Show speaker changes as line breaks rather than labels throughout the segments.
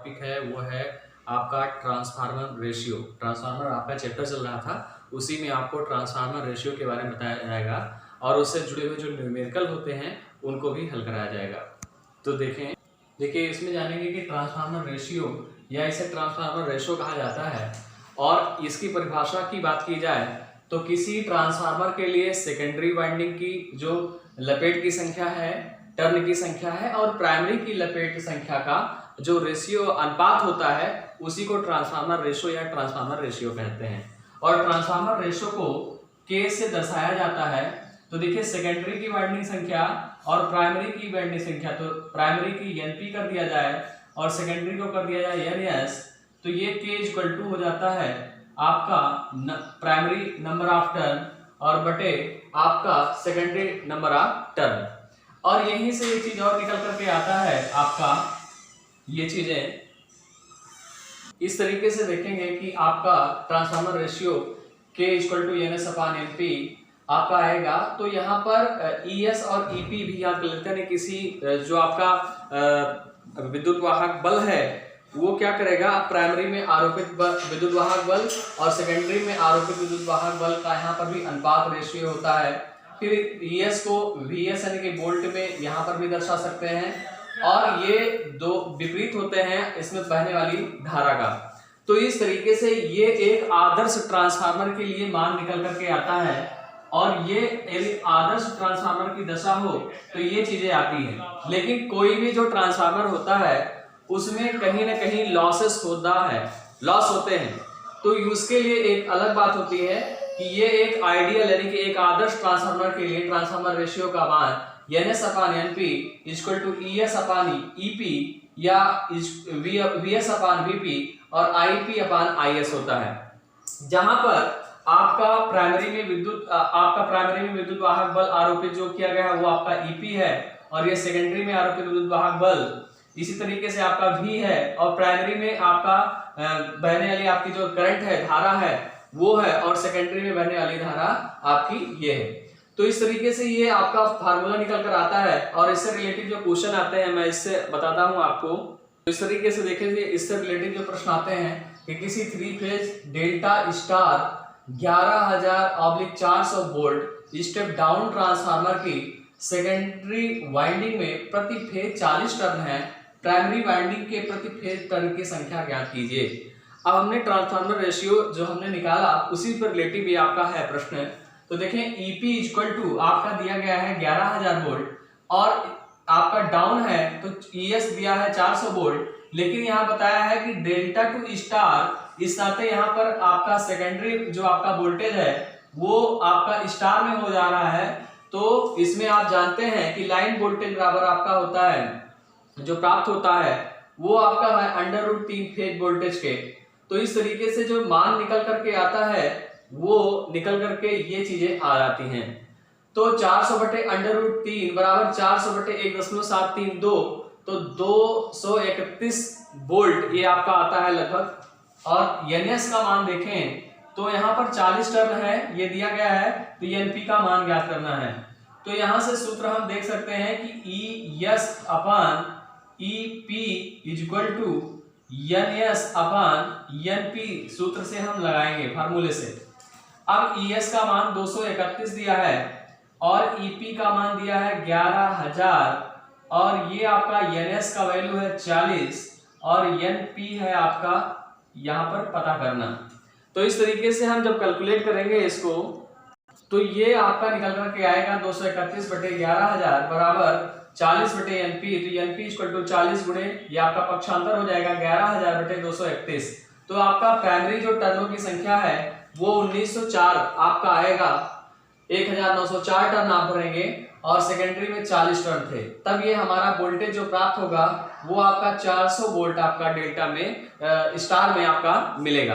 Topic है वो है आपका ट्रांसफार्मर रेशियो। ट्रांसफार्मर आपका चैप्टर चल रहा था, उसी में आपको ट्रांसफार्मर रेशियो के बारे में बताया जाएगा और उससे जुड़े हुए जो न्यूमेरिकल होते हैं उनको भी हल कराया जाएगा। तो देखिए इसमें जानेंगे कि ट्रांसफार्मर रेशियो या इसे ट्रांसफार्मर रेशियो कहा जाता है। और इसकी परिभाषा की बात की जाए तो किसी ट्रांसफार्मर के लिए सेकेंडरी वाइंडिंग की जो लपेट की संख्या है, टर्न की संख्या है, और प्राइमरी की लपेट संख्या का जो रेशियो अनुपात होता है उसी को ट्रांसफार्मर रेशियो या ट्रांसफार्मर रेशियो कहते हैं। और ट्रांसफार्मर रेशियो को K से दर्शाया जाता है। तो देखिए सेकेंडरी की वाइंडिंग संख्या और प्राइमरी की वाइंडिंग संख्या, तो प्राइमरी की NP कर दिया जाए और सेकेंडरी को कर दिया जाए NS, तो ये K इक्वल टू हो जाता है आपका प्राइमरी नंबर ऑफ टर्न और बटे आपका सेकेंडरी नंबर ऑफ टर्न। और यहीं से ये चीज और निकल करके आता है आपका, ये चीजें इस तरीके से देखेंगे कि आपका transformer ratio K equal to NS/NP आपका आएगा। तो यहाँ पर ES और EP भी याद कर लेते हैं। किसी जो आपका विद्युत वाहक बल है वो क्या करेगा, प्राइमरी में आरोपित विद्युत वाहक बल और सेकेंडरी में आरोपित विद्युत वाहक बल का यहाँ पर भी अनुपात रेशियो होता है। फिर ES को VS यानी कि वोल्ट में यहाँ पर भी दर्शा सकते हैं, और ये दो विपरीत होते हैं इसमें बहने वाली धारा का। तो इस तरीके से ये एक आदर्श ट्रांसफार्मर के लिए मान निकल करके आता है। और ये यदि आदर्श ट्रांसफार्मर की दशा हो तो ये चीजें आती हैं। लेकिन कोई भी जो ट्रांसफार्मर होता है उसमें कहीं ना कहीं लॉसेस लॉस होते हैं। तो उसके लिए एक अलग बात होती है कि ये एक आइडियल यानी कि एक आदर्श ट्रांसफार्मर के लिए ट्रांसफार्मर रेशियो का मान NS/NP इक्वल टू ES/EP या VS/VP और IP/IS होता है। जहां पर आपका प्राइमरी में विद्युत वाहक बल आरोपित जो किया गया है वो आपका EP है, और ये सेकेंडरी में आरोपित विद्युत वाहक बल इसी तरीके से आपका V है, और प्राइमरी में आपका बहने वाली आपकी जो करंट है, धारा है वो है, और सेकेंडरी में बहने वाली धारा आपकी ये है। तो इस तरीके से ये आपका फार्मूला निकल कर आता है। और इससे रिलेटेड जो क्वेश्चन आते हैं मैं इससे बताता हूं आपको। तो इस तरीके से देखेंगे, इससे रिलेटेड जो प्रश्न आते हैं कि किसी 3 phase delta star 11,000/400 volt step down transformer की सेकेंडरी वाइंडिंग में प्रति फेज 40 टर्न है, प्राइमरी वाइंडिंग के प्रति फेज टर्न की संख्या ज्ञात कीजिए। अब हमने ट्रांसफार्मर रेशियो जो हमने निकाला उसी पर रिलेटिव भी आपका है प्रश्न। तो देखें EP इक्वल टू आपका दिया गया है 11,000 वोल्ट और आपका डाउन है तो ES दिया है 400 वोल्ट, लेकिन यहाँ बताया है कि डेल्टा टू स्टार, इस नाते यहाँ पर आपका सेकेंडरी जो आपका वोल्टेज है वो आपका स्टार में हो जा रहा है। तो इसमें आप जानते हैं कि लाइन वोल्टेज बराबर आपका होता है, जो प्राप्त होता है वो आपका है √3 फेज वोल्टेज के। तो इस तरीके से जो मान निकल करके आता है वो निकल करके ये चीजें आ जाती हैं। तो 400/√3 बराबर 400/1.732, तो 231 वोल्ट ये आपका आता है लगभग। और NS का मान देखें तो यहाँ पर 40 टर्न है ये दिया गया है, तो NP का मान ज्ञात करना है। तो यहाँ से सूत्र हम देख सकते हैं कि ES/EP इक्वल टू NS/NP सूत्र से हम लगाएंगे फार्मूले से। अब ES का मान 231 दिया है और EP का मान दिया है 11,000, और ये आपका NS का वैल्यू है 40 और NP है आपका यहाँ पर पता करना। तो इस तरीके से हम जब कैलकुलेट करेंगे इसको तो ये आपका निकल करके आएगा 231/11,000 बराबर 40/NP। तो NP इक्वल टू 40 गुणे ये आपका पक्षांतर हो जाएगा 11,000/231। तो आपका प्राइमरी जो टर्नों की संख्या है वो 1904 आपका आएगा, 1904 टर्न आप भरेंगे, और सेकेंडरी में 40 टर्न थे। तब ये हमारा वोल्टेज जो प्राप्त होगा वो आपका 400 वोल्ट आपका डेल्टा में स्टार में आपका मिलेगा।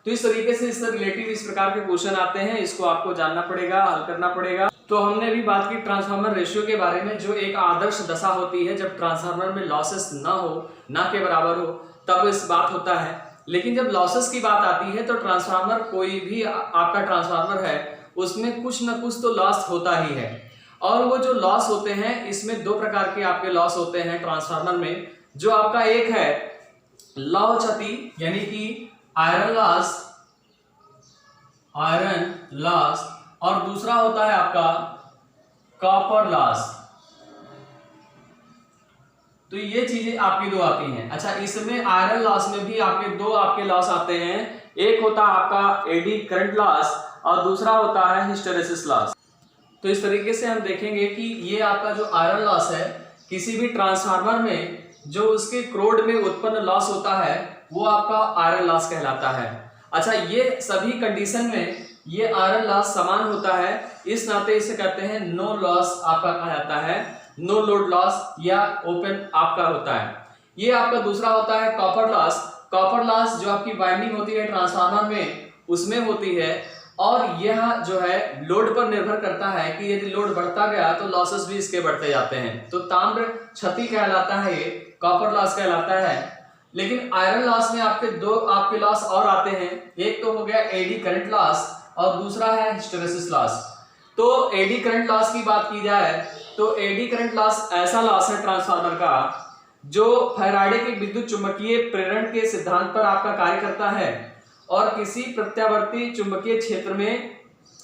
तो इस तरीके से इससे रिलेटिव इस प्रकार के क्वेश्चन आते हैं, इसको आपको जानना पड़ेगा, हल करना पड़ेगा। तो हमने भी बात की ट्रांसफार्मर रेशियो के बारे में, जो एक आदर्श दशा होती है जब ट्रांसफार्मर में लॉसेस ना के बराबर हो तब इस बात होता है। लेकिन जब लॉसेस की बात आती है तो ट्रांसफार्मर, कोई भी आपका ट्रांसफार्मर है उसमें कुछ ना कुछ तो लॉस होता ही है। और वो जो लॉस होते हैं इसमें 2 प्रकार के आपके लॉस होते हैं ट्रांसफार्मर में। जो आपका एक है लौह क्षति यानी कि आयरन लॉस, और दूसरा होता है आपका कॉपर लॉस। तो ये चीजें आपकी दो आती हैं। अच्छा, इसमें आयरन लॉस में भी आपके दो आपके लॉस आते हैं, एक होता है आपका एडी करंट लॉस और दूसरा होता है हिस्टेरेसिस लॉस। तो इस तरीके से हम देखेंगे कि ये आपका जो आयरन लॉस है, किसी भी ट्रांसफार्मर में जो उसके क्रोड में उत्पन्न लॉस होता है वो आपका आयरन लॉस कहलाता है। अच्छा, ये सभी कंडीशन में ये आयरन लॉस समान होता है, इस नाते इसे कहते हैं नो लॉस आपका कहा जाता है, नो लोड लॉस या ओपन आपका होता है। ये आपका दूसरा होता है कॉपर लॉस। कॉपर लॉस जो आपकी वाइंडिंग होती है ट्रांसफार्मर में उसमें होती है, और यह जो है लोड पर निर्भर करता है कि यदि लोड बढ़ता गया तो लॉसेस भी इसके बढ़ते जाते हैं। तो ताम्र क्षति कहलाता है, ये कॉपर लॉस कहलाता है। लेकिन आयरन लॉस में आपके दो आपके लॉस और आते हैं, एक तो हो गया एडी करंट लॉस और दूसरा है हिस्टेरेसिस लॉस। तो एडी करंट लॉस की बात की जाए तो एडी करंट लॉस ऐसा लॉस है ट्रांसफार्मर का जो फैराडे के विद्युत चुंबकीय प्रेरण के सिद्धांत पर आपका कार्य करता है, और किसी प्रत्यावर्ती चुंबकीय क्षेत्र में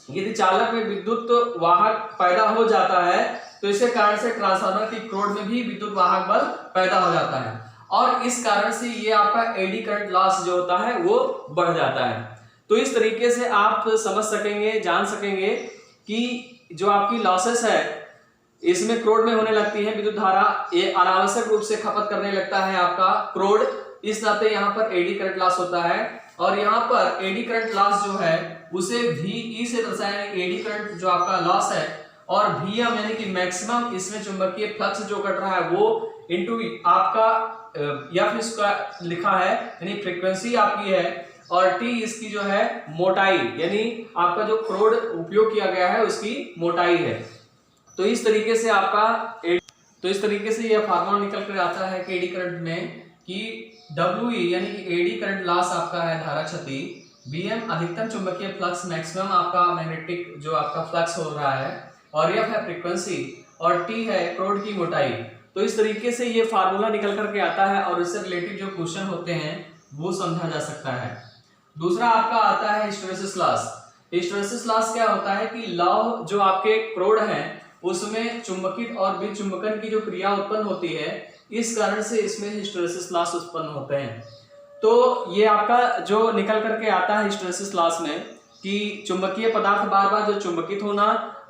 यदि चालक में विद्युत वाहक पैदा हो जाता है तो इसके कारण से ट्रांसफार्मर की क्रोड में भी विद्युत वाहक बल पैदा हो जाता है, और इस कारण से ये आपका एडी करंट लॉस जो होता है वो बढ़ जाता है। तो इस तरीके से आप समझ सकेंगे, जान सकेंगे कि जो आपकी लॉसेस है इसमें क्रोड में होने लगती है विद्युत धारा, ये अनावश्यक रूप से खपत करने लगता है आपका क्रोड, इस नाते यहाँ पर एडी करंट लॉस होता है। और यहाँ पर एडी करंट लॉस जो है उसे VE से दर्शाया, एडी करंट जो आपका लॉस है, और VM यानी कि मैक्सिमम इसमें चुंबकीय फ्लक्स जो कट रहा है वो इनटू आपका या फिर इसका लिखा है यानी फ्रीक्वेंसी आपकी है, और T इसकी जो है मोटाई यानी आपका जो क्रोड उपयोग किया गया है उसकी मोटाई है। तो इस तरीके से यह फार्मूला निकल कर आता है कि एडी करंट में कि WE यानी कि एडी करंट लॉस आपका है धारा क्षति, VM अधिकतम चुंबकीय फ्लक्स मैक्सिमम आपका मैग्नेटिक जो आपका फ्लक्स हो रहा है, और F है फ्रीक्वेंसी, और T है क्रोड की मोटाई। तो इस तरीके से ये फार्मूला निकल करके आता है और इससे रिलेटेड जो क्वेश्चन होते हैं वो समझा जा सकता है। दूसरा आपका आता है हिस्टेरेसिस लॉस। हिस्टेरेसिस लॉस क्या होता है कि लौह जो आपके क्रोड हैं उसमें चुंबकित और विचुंबकन की जो क्रिया उत्पन्न होती है, इस कारण से इसमें हिस्टेरेसिस लॉस उत्पन्न होते हैं। तो ये आपका जो निकल करके आता है हिस्टेरेसिस लॉस में कि चुंबकीय पदार्थ बार बार जो चुंबकित होना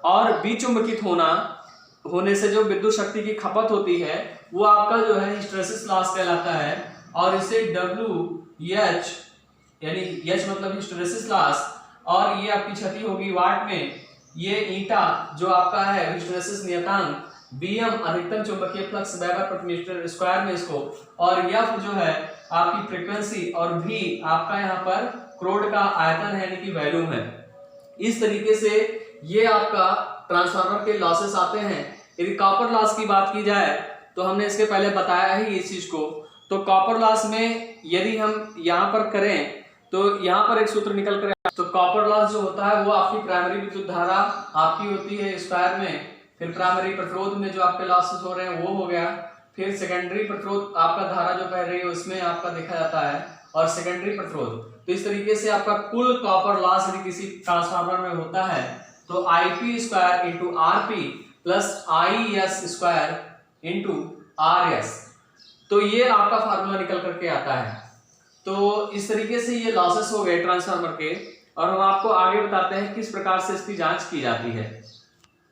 और विचुंबकित होने से जो विद्युत शक्ति की खपत होती है वो आपका जो है हिस्टेरेसिस लॉस कहलाता है, और इसे WH यानी H मतलब हिस्टेरेसिस लॉस, और ये आपकी क्षति होगी वाट में। ये ईटा जो आपका है हिस्टेरेसिस नियतांक, VM अधिकतम चुंबकीय फ्लक्स वेबर प्रति मीटर स्क्वायर में इसको, और F जो है आपकी फ्रीक्वेंसी, और V आपका यहाँ पर क्रोड का आयतन है यानी कि वैल्यूम है। इस तरीके से ये आपका ट्रांसफार्मर के लॉसेस आते हैं। यदि कॉपर लॉस की बात की जाए तो हमने इसके पहले बताया ही इस चीज को। तो कॉपर लॉस में यदि हम यहाँ पर करें तो यहाँ पर एक सूत्र निकल कर, तो कॉपर लॉस जो होता है वो आपकी प्राइमरी विद्युत धारा आपकी होती है स्क्वायर में, फिर प्राइमरी प्रतिरोध में जो आपके लॉसेस हो रहे हैं वो हो गया, फिर सेकेंडरी प्रतिरोध आपका धारा जो बह रही है उसमें आपका देखा जाता है, और सेकेंडरी प्रतिरोध। तो इस तरीके से आपका कुल कॉपर लॉस यदि किसी ट्रांसफार्मर में होता है तो IP square into RP plus IS square into RS। तो ये आपका फार्मूला निकल करके आता है। तो इस तरीके से ये लॉसेस हो गए ट्रांसफार्मर के, और हम आपको आगे बताते हैं किस प्रकार से इसकी जांच की जाती है।